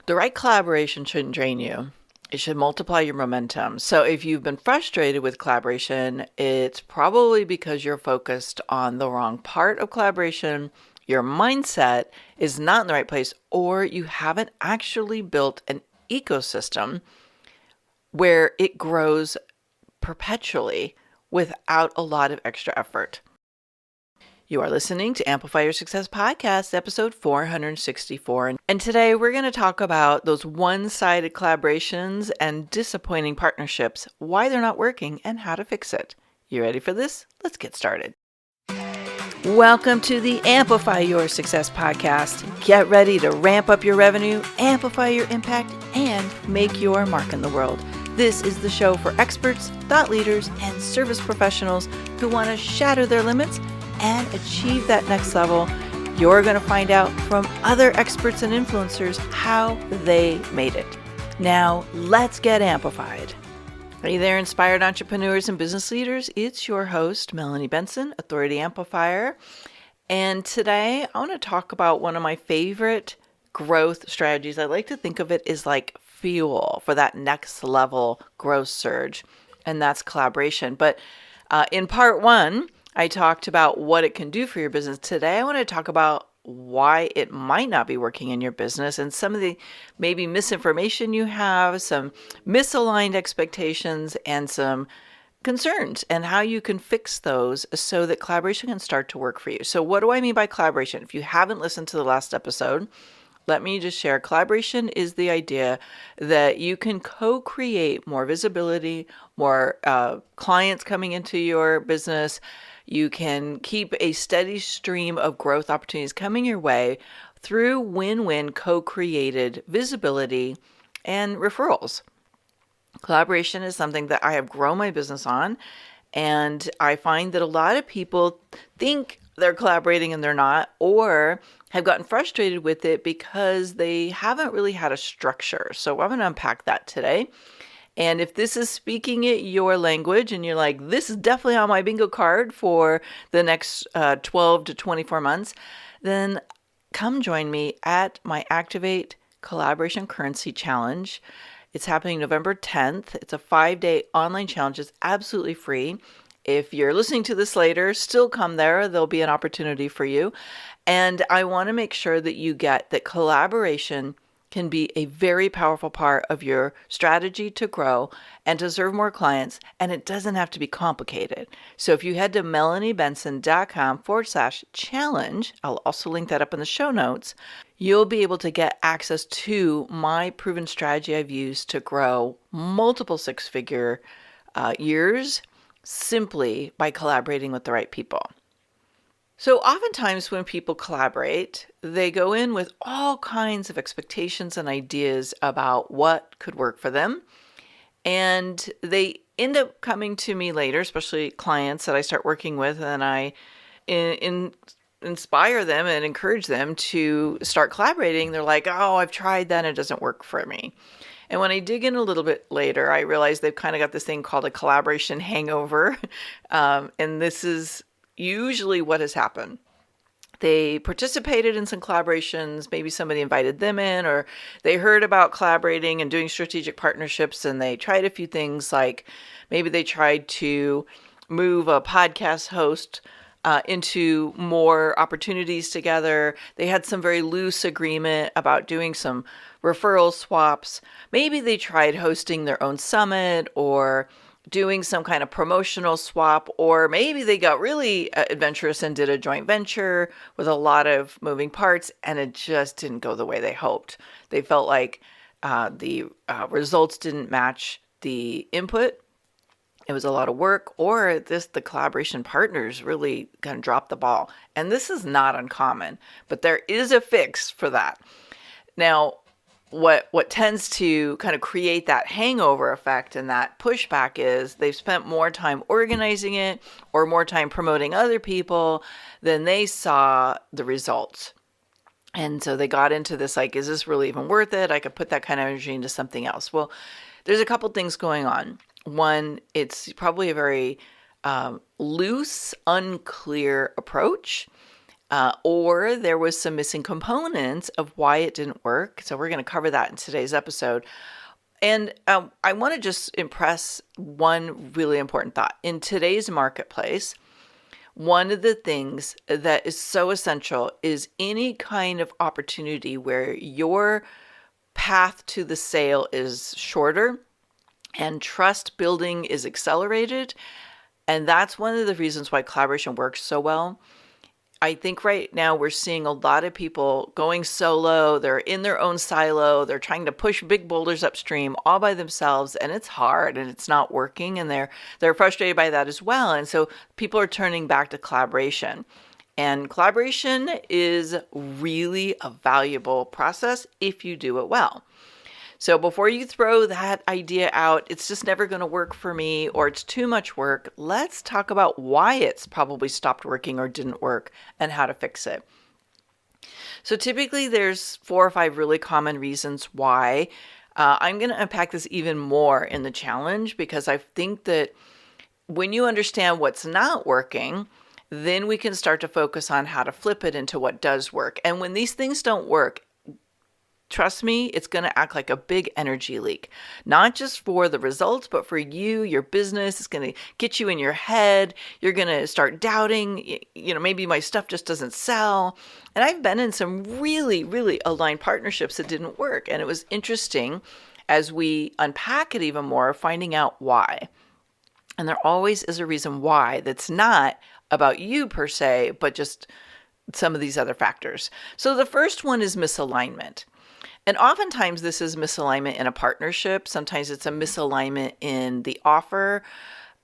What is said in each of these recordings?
The right collaboration shouldn't drain you. It should multiply your momentum. So if you've been frustrated with collaboration, it's probably because you're focused on the wrong part of collaboration, your mindset is not in the right place, or you haven't actually built an ecosystem where it grows perpetually without a lot of extra effort. You are listening to Amplify Your Success Podcast, episode 464. And today we're going to talk about those one-sided collaborations and disappointing partnerships, why they're not working, and how to fix it. You ready for this? Let's get started. Welcome to the Amplify Your Success Podcast. Get ready to ramp up your revenue, amplify your impact, and make your mark in the world. This is the show for experts, thought leaders, and service professionals who want to shatter their limits and achieve that next level. You're going to find out from other experts and influencers how they made it. Now, let's get amplified. Hey there, inspired entrepreneurs and business leaders. It's your host, Melanie Benson, Authority Amplifier. And today I want to talk about one of my favorite growth strategies. I like to think of it as like fuel for that next level growth surge, and that's collaboration. But in part one, I talked about what it can do for your business. Today, I want to talk about why it might not be working in your business and some of the maybe misinformation you have, some misaligned expectations, and some concerns, and how you can fix those so that collaboration can start to work for you. So what do I mean by collaboration? If you haven't listened to the last episode, let me just share. Collaboration is the idea that you can co-create more visibility, more clients coming into your business. You can keep a steady stream of growth opportunities coming your way through win-win co-created visibility and referrals. Collaboration is something that I have grown my business on, and I find that a lot of people think they're collaborating and they're not, or have gotten frustrated with it because they haven't really had a structure. So I'm going to unpack that today. And if this is speaking it your language and you're like, this is definitely on my bingo card for the next 12 to 24 months, then come join me at my Activate Collaboration Currency Challenge. It's happening November 10th. It's a 5-day online challenge. It's absolutely free. If you're listening to this later, still come there. There'll be an opportunity for you. And I want to make sure that you get that collaboration can be a very powerful part of your strategy to grow and to serve more clients, and it doesn't have to be complicated. So if you head to melaniebenson.com/challenge, I'll also link that up in the show notes, you'll be able to get access to my proven strategy I've used to grow multiple six-figure years simply by collaborating with the right people. So oftentimes when people collaborate, they go in with all kinds of expectations and ideas about what could work for them. And they end up coming to me later, especially clients that I start working with, and I inspire them and encourage them to start collaborating. They're like, oh, I've tried that and it doesn't work for me. And when I dig in a little bit later, I realize they've kind of got this thing called a collaboration hangover. And this is usually what has happened. They participated in some collaborations, maybe somebody invited them in, or they heard about collaborating and doing strategic partnerships, and they tried a few things, like maybe they tried to move a podcast host into more opportunities together. They had some very loose agreement about doing some referral swaps. Maybe they tried hosting their own summit or doing some kind of promotional swap, or maybe they got really adventurous and did a joint venture with a lot of moving parts, and it just didn't go the way they hoped. They felt like the results didn't match the input. It was a lot of work, or the collaboration partners really kind of dropped the ball. And this is not uncommon, but there is a fix for that. Now, what tends to kind of create that hangover effect and that pushback is they've spent more time organizing it or more time promoting other people than they saw the results. And so they got into this, like, is this really even worth it? I could put that kind of energy into something else. Well, there's a couple things going on. One, it's probably a very loose, unclear approach. or there was some missing components of why it didn't work. So we're going to cover that in today's episode. And I want to just impress one really important thought. In today's marketplace, one of the things that is so essential is any kind of opportunity where your path to the sale is shorter and trust building is accelerated. And that's one of the reasons why collaboration works so well. I think right now we're seeing a lot of people going solo. They're in their own silo. They're trying to push big boulders upstream all by themselves, and it's hard and it's not working, and they're frustrated by that as well. And so people are turning back to collaboration. And collaboration is really a valuable process if you do it well. So before you throw that idea out, it's just never going to work for me, or it's too much work, let's talk about why it's probably stopped working or didn't work and how to fix it. So typically there's 4 or 5 really common reasons why. I'm going to unpack this even more in the challenge, because I think that when you understand what's not working, then we can start to focus on how to flip it into what does work. And when these things don't work, trust me, it's going to act like a big energy leak, not just for the results, but for you, your business. It's going to get you in your head. You're going to start doubting, maybe my stuff just doesn't sell. And I've been in some really, really aligned partnerships that didn't work. And it was interesting as we unpack it even more, finding out why. And there always is a reason why that's not about you per se, but just some of these other factors. So the first one is misalignment. And oftentimes this is misalignment in a partnership. Sometimes it's a misalignment in the offer.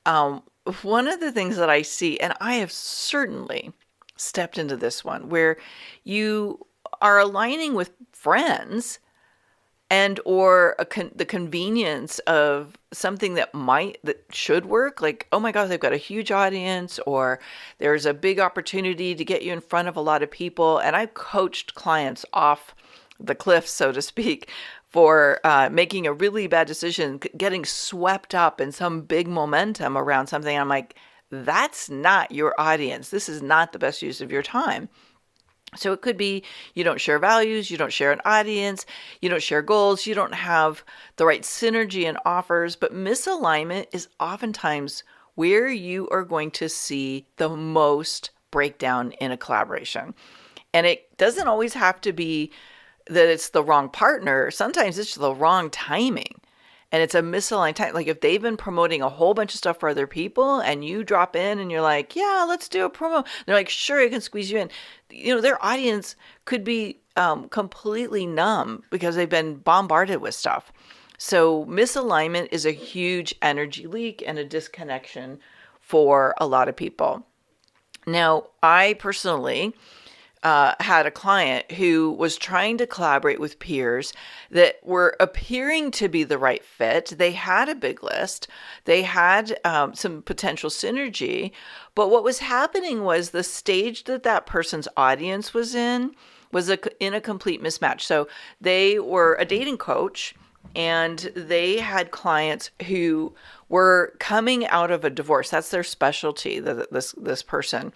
One of the things that I see, and I have certainly stepped into this one, where you are aligning with friends and or the convenience of something that should work, like, oh my God, they've got a huge audience, or there's a big opportunity to get you in front of a lot of people. And I've coached clients off the cliff, so to speak, for making a really bad decision, getting swept up in some big momentum around something. I'm like, that's not your audience. This is not the best use of your time. So it could be you don't share values, you don't share an audience, you don't share goals, you don't have the right synergy and offers, but misalignment is oftentimes where you are going to see the most breakdown in a collaboration. And it doesn't always have to be that it's the wrong partner. Sometimes it's the wrong timing. And it's a misaligned time. Like if they've been promoting a whole bunch of stuff for other people and you drop in and you're like, yeah, let's do a promo. They're like, sure, I can squeeze you in. Their audience could be completely numb because they've been bombarded with stuff. So misalignment is a huge energy leak and a disconnection for a lot of people. Now, I personally had a client who was trying to collaborate with peers that were appearing to be the right fit. They had a big list. They had some potential synergy. But what was happening was the stage that person's audience was in was in a complete mismatch. So they were a dating coach, and they had clients who were coming out of a divorce. That's their specialty, this person.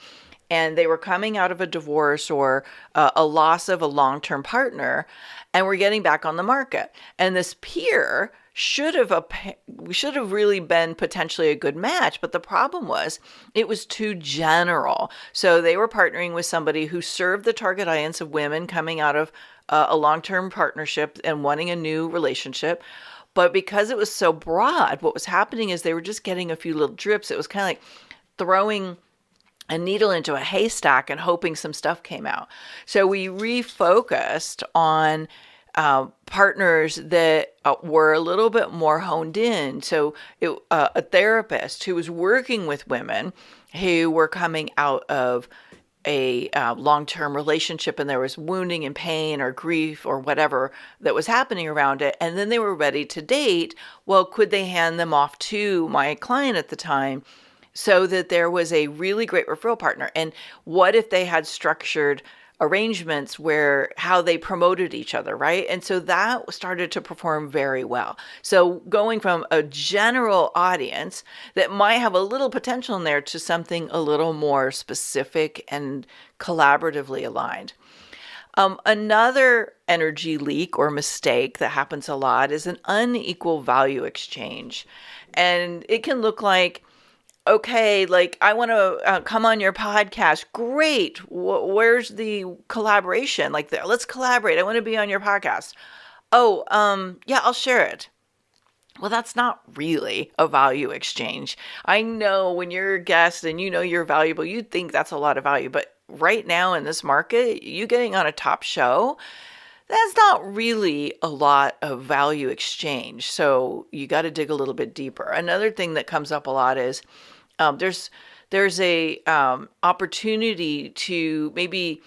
And they were coming out of a divorce or a loss of a long-term partner, and were getting back on the market. And this peer should have really been potentially a good match, but the problem was it was too general. So they were partnering with somebody who served the target audience of women coming out of a long-term partnership and wanting a new relationship. But because it was so broad, what was happening is they were just getting a few little drips. It was kind of like throwing a needle into a haystack and hoping some stuff came out. So we refocused on partners that were a little bit more honed in. So a therapist who was working with women who were coming out of a long-term relationship, and there was wounding and pain or grief or whatever that was happening around it. And then they were ready to date. Well, could they hand them off to my client at the time, so that there was a really great referral partner? And what if they had structured arrangements where how they promoted each other, right? And so that started to perform very well. So going from a general audience that might have a little potential in there to something a little more specific and collaboratively aligned. Another energy leak or mistake that happens a lot is an unequal value exchange. And it can look like, okay, like I want to come on your podcast. Great. Where's the collaboration? Like, let's collaborate. I want to be on your podcast. Oh, yeah, I'll share it. Well, that's not really a value exchange. I know when you're a guest and you know you're valuable, you think that's a lot of value. But right now in this market, you getting on a top show, that's not really a lot of value exchange. So you got to dig a little bit deeper. Another thing that comes up a lot is there's a opportunity to maybe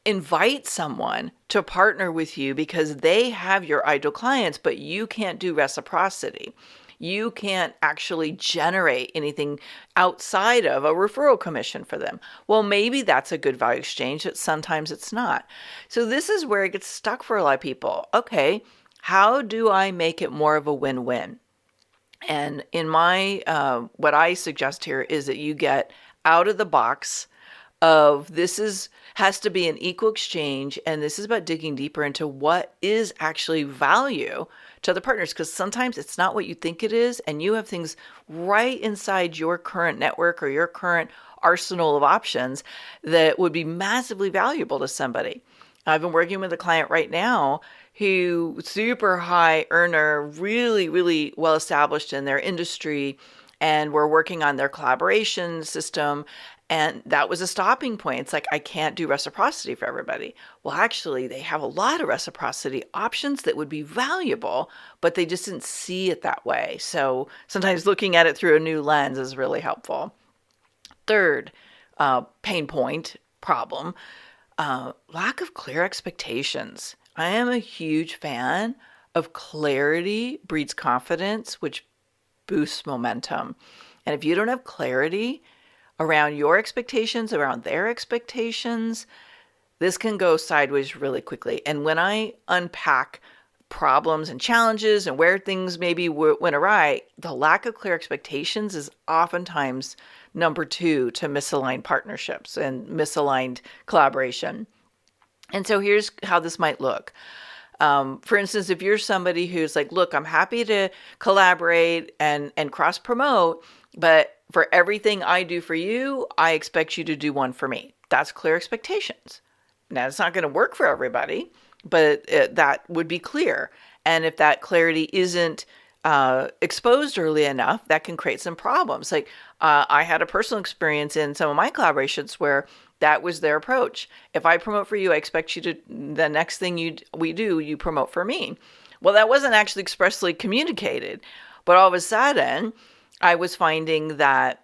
invite someone to partner with you because they have your ideal clients, but you can't do reciprocity. You can't actually generate anything outside of a referral commission for them. Well, maybe that's a good value exchange, but sometimes it's not. So this is where it gets stuck for a lot of people. Okay, how do I make it more of a win-win? And in my, what I suggest here is that you get out of the box of has to be an equal exchange, and this is about digging deeper into what is actually value to the partners, because sometimes it's not what you think it is, and you have things right inside your current network or your current arsenal of options that would be massively valuable to somebody. I've been working with a client right now who super high earner, really, really well established in their industry, and we're working on their collaboration system. And that was a stopping point. It's like, I can't do reciprocity for everybody. Well, actually, they have a lot of reciprocity options that would be valuable, but they just didn't see it that way. So sometimes looking at it through a new lens is really helpful. Third pain point, problem, lack of clear expectations. I am a huge fan of clarity breeds confidence, which boosts momentum. And if you don't have clarity around your expectations, around their expectations, this can go sideways really quickly. And when I unpack problems and challenges and where things maybe went awry, the lack of clear expectations is oftentimes number 2 to misaligned partnerships and misaligned collaboration. And so here's how this might look. For instance, if you're somebody who's like, look, I'm happy to collaborate and cross promote, but for everything I do for you, I expect you to do one for me. That's clear expectations. Now, it's not going to work for everybody, but that would be clear. And if that clarity isn't exposed early enough, that can create some problems. Like I had a personal experience in some of my collaborations where that was their approach. If I promote for you, I expect you to, the next thing we do, you promote for me. Well, that wasn't actually expressly communicated, but all of a sudden, I was finding that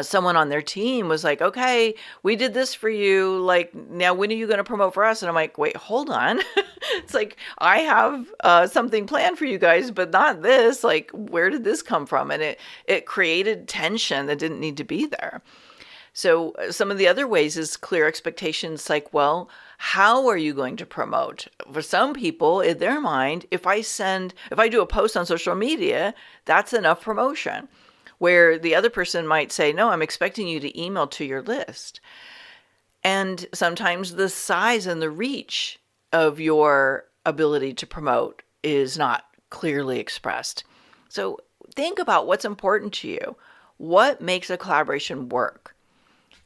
someone on their team was like, okay, we did this for you. Like, now when are you going to promote for us? And I'm like, wait, hold on. It's like, I have something planned for you guys, but not this. Like, where did this come from? And it created tension that didn't need to be there. So some of the other ways is clear expectations, like, well, how are you going to promote? For some people, in their mind, if I do a post on social media, that's enough promotion. Where the other person might say, no, I'm expecting you to email to your list. And sometimes the size and the reach of your ability to promote is not clearly expressed. So think about what's important to you. What makes a collaboration work?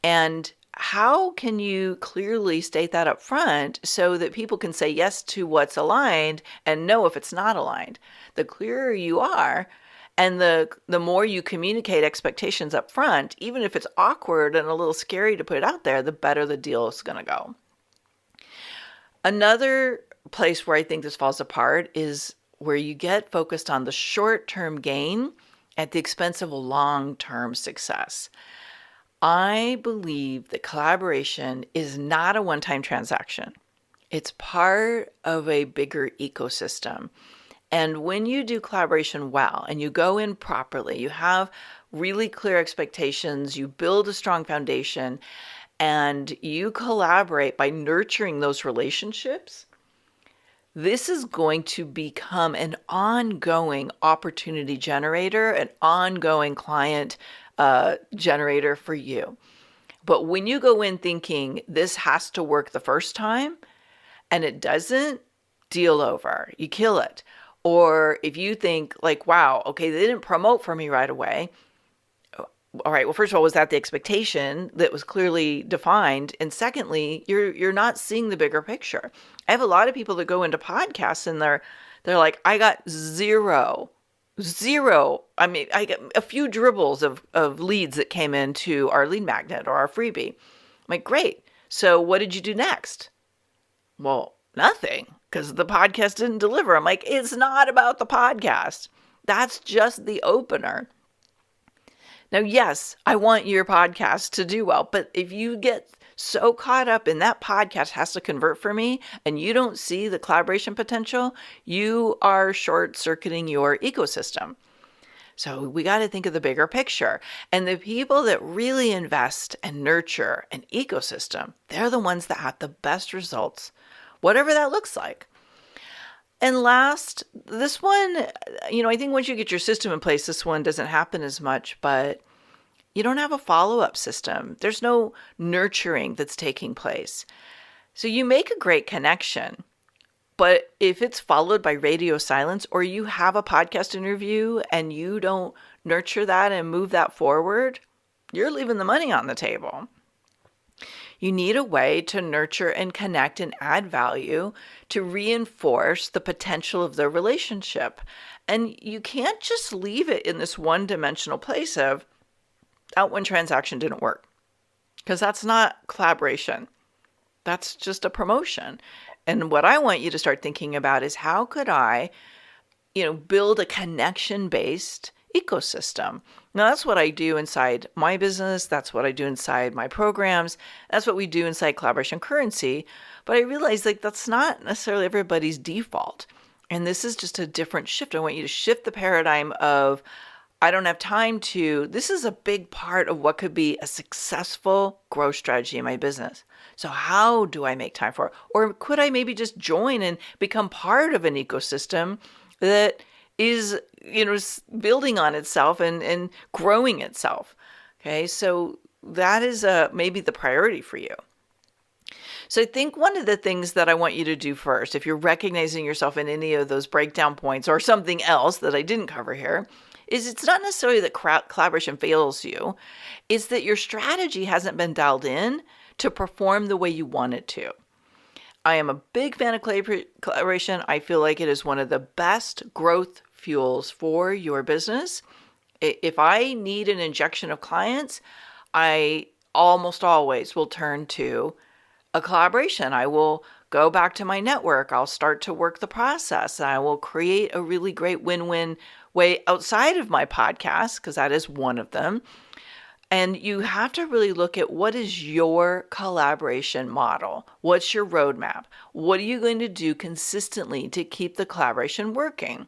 And how can you clearly state that up front so that people can say yes to what's aligned and no if it's not aligned? The clearer you are, and the more you communicate expectations up front, even if it's awkward and a little scary to put it out there, the better the deal is going to go. Another place where I think this falls apart is where you get focused on the short-term gain at the expense of a long-term success. I believe that collaboration is not a one-time transaction. It's part of a bigger ecosystem. And when you do collaboration well and you go in properly, you have really clear expectations, you build a strong foundation, and you collaborate by nurturing those relationships, this is going to become an ongoing opportunity generator, an ongoing client generator for you. But when you go in thinking this has to work the first time and it doesn't, deal over, you kill it. Or if you think like, wow, okay, they didn't promote for me right away. All right, well, first of all, was that the expectation that was clearly defined? And secondly, you're not seeing the bigger picture. I have a lot of people that go into podcasts and they're like, I got zero. I mean, I get a few dribbles of leads that came into our lead magnet or our freebie. I'm like, great. So what did you do next? Well, nothing, because the podcast didn't deliver. I'm like, it's not about the podcast. That's just the opener. Now, yes, I want your podcast to do well, but if you get so caught up in that podcast has to convert for me and you don't see the collaboration potential, you are short-circuiting your ecosystem. So we got to think of the bigger picture. And the people that really invest and nurture an ecosystem, they're the ones that have the best results, whatever that looks like. And last, this one, I think once you get your system in place, this one doesn't happen as much, but you don't have a follow-up system. There's no nurturing that's taking place. So you make a great connection, but if it's followed by radio silence, or you have a podcast interview and you don't nurture that and move that forward, you're leaving the money on the table. You need a way to nurture and connect and add value to reinforce the potential of the relationship. And you can't just leave it in this one-dimensional place of out when transaction didn't work, because that's not collaboration. That's just a promotion. And what I want you to start thinking about is how could I, build a connection-based ecosystem. Now, that's what I do inside my business. That's what I do inside my programs. That's what we do inside Collaboration Currency. But I realize that's not necessarily everybody's default. And this is just a different shift. I want you to shift the paradigm of, I don't have time to. This is a big part of what could be a successful growth strategy in my business. So how do I make time for it? Or could I maybe just join and become part of an ecosystem that is, building on itself and growing itself? Okay, so that is maybe the priority for you. So I think one of the things that I want you to do first, if you're recognizing yourself in any of those breakdown points or something else that I didn't cover here, is it's not necessarily that collaboration fails you. It's that your strategy hasn't been dialed in to perform the way you want it to. I am a big fan of collaboration. I feel like it is one of the best growth fuels for your business. If I need an injection of clients, I almost always will turn to a collaboration. I will go back to my network. I'll start to work the process. I will create a really great win-win way outside of my podcast, because that is one of them. And you have to really look at what is your collaboration model? What's your roadmap? What are you going to do consistently to keep the collaboration working?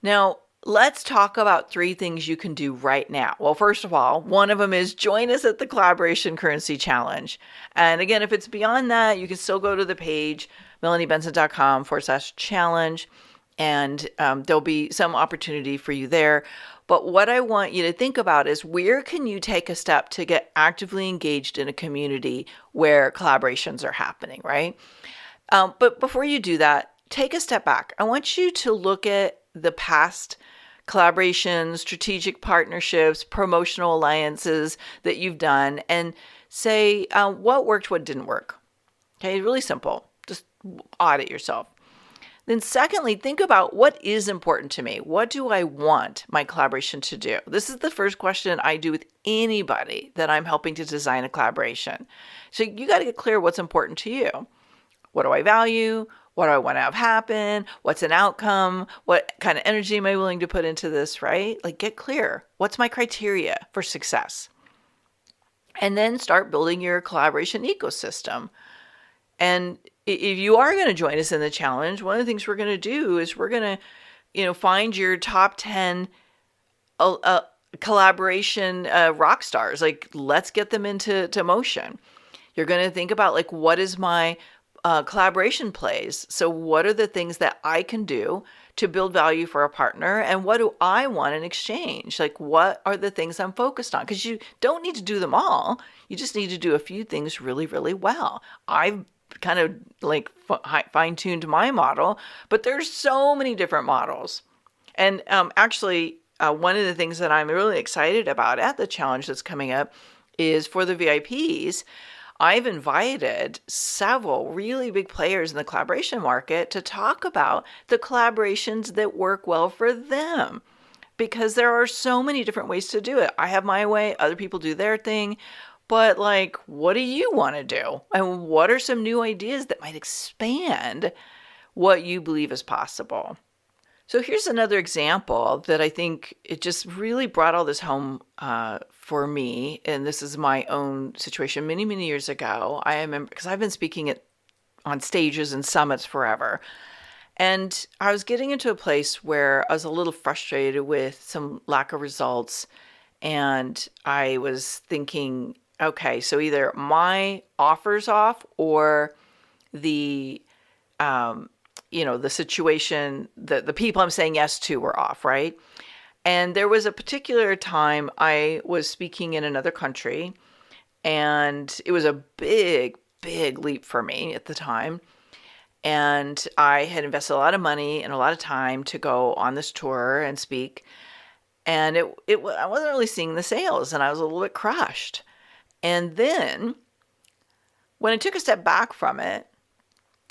Now, let's talk about 3 things you can do right now. Well, first of all, one of them is join us at the Collaboration Currency Challenge. And again, if it's beyond that, you can still go to the page, melaniebenson.com/challenge, and there'll be some opportunity for you there. But what I want you to think about is, where can you take a step to get actively engaged in a community where collaborations are happening, right? But before you do that, take a step back. I want you to look at the past collaborations, strategic partnerships, promotional alliances that you've done, and say what worked, what didn't work. Okay, really simple. Just audit yourself. Then secondly, think about what is important to me. What do I want my collaboration to do? This is the first question I do with anybody that I'm helping to design a collaboration. So you got to get clear what's important to you. What do I value? What do I want to have happen? What's an outcome? What kind of energy am I willing to put into this, right? Get clear. What's my criteria for success? And then start building your collaboration ecosystem. And if you are going to join us in the challenge, one of the things we're going to do is we're going to, find your top 10 collaboration rock stars. Like, let's get them into motion. You're going to think about, like, what is my collaboration plays? So what are the things that I can do to build value for a partner? And what do I want in exchange? Like, what are the things I'm focused on? Because you don't need to do them all. You just need to do a few things really, really well. I've kind of like fine-tuned my model, but there's so many different models. And actually, one of the things that I'm really excited about at the challenge that's coming up is for the VIPs, I've invited several really big players in the collaboration market to talk about the collaborations that work well for them, because there are so many different ways to do it. I have my way, other people do their thing, but like, what do you want to do? And what are some new ideas that might expand what you believe is possible? So here's another example that I think it just really brought all this home for me. And this is my own situation many, many years ago. I remember, because I've been speaking on stages and summits forever. And I was getting into a place where I was a little frustrated with some lack of results. And I was thinking, okay, so either my offer's off or the situation, the people I'm saying yes to were off, right? And there was a particular time I was speaking in another country, and it was a big, big leap for me at the time. And I had invested a lot of money and a lot of time to go on this tour and speak. And I wasn't really seeing the sales, and I was a little bit crushed. And then when I took a step back from it,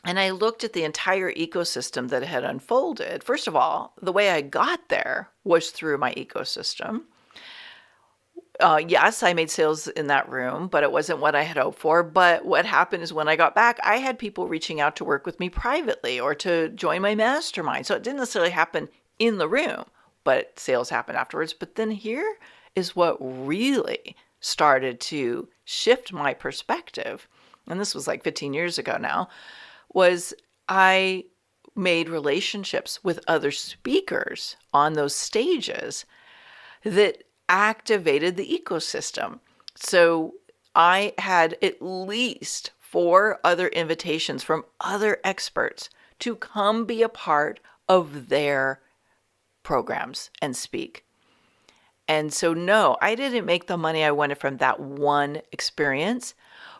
and I looked at the entire ecosystem that had unfolded. First of all, the way I got there was through my ecosystem. Yes, I made sales in that room, but it wasn't what I had hoped for. But what happened is when I got back, I had people reaching out to work with me privately or to join my mastermind. So it didn't necessarily happen in the room, but sales happened afterwards. But then here is what really started to shift my perspective. And this was like 15 years ago now. Was I made relationships with other speakers on those stages that activated the ecosystem. So I had at least 4 other invitations from other experts to come be a part of their programs and speak. And so no, I didn't make the money I wanted from that one experience,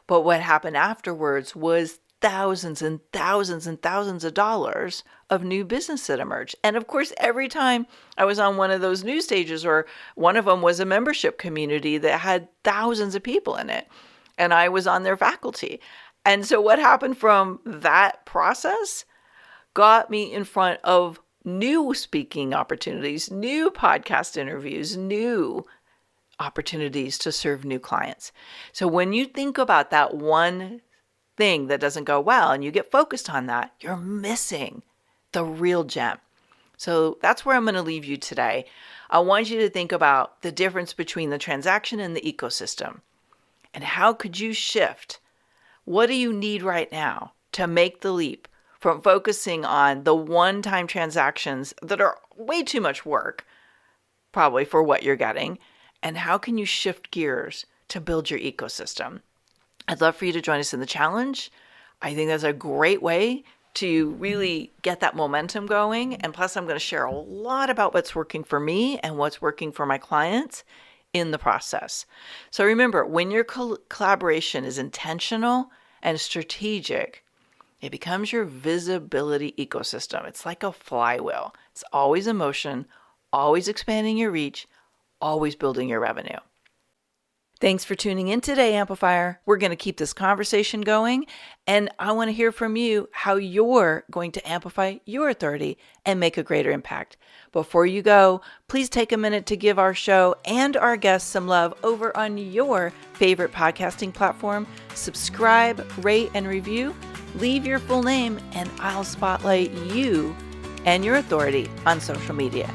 but what happened afterwards was thousands and thousands and thousands of dollars of new business that emerged. And of course, every time I was on one of those news stages, or one of them was a membership community that had thousands of people in it, and I was on their faculty. And so what happened from that process got me in front of new speaking opportunities, new podcast interviews, new opportunities to serve new clients. So when you think about that one thing that doesn't go well and you get focused on that, you're missing the real gem. So that's where I'm going to leave you today. I want you to think about the difference between the transaction and the ecosystem, and how could you shift? What do you need right now to make the leap from focusing on the one-time transactions that are way too much work, probably for what you're getting, and how can you shift gears to build your ecosystem? I'd love for you to join us in the challenge. I think that's a great way to really get that momentum going. And plus, I'm going to share a lot about what's working for me and what's working for my clients in the process. So remember, when your collaboration is intentional and strategic, it becomes your visibility ecosystem. It's like a flywheel. It's always in motion, always expanding your reach, always building your revenue. Thanks for tuning in today, Amplifier. We're going to keep this conversation going, and I want to hear from you how you're going to amplify your authority and make a greater impact. Before you go, please take a minute to give our show and our guests some love over on your favorite podcasting platform. Subscribe, rate, and review. Leave your full name, and I'll spotlight you and your authority on social media.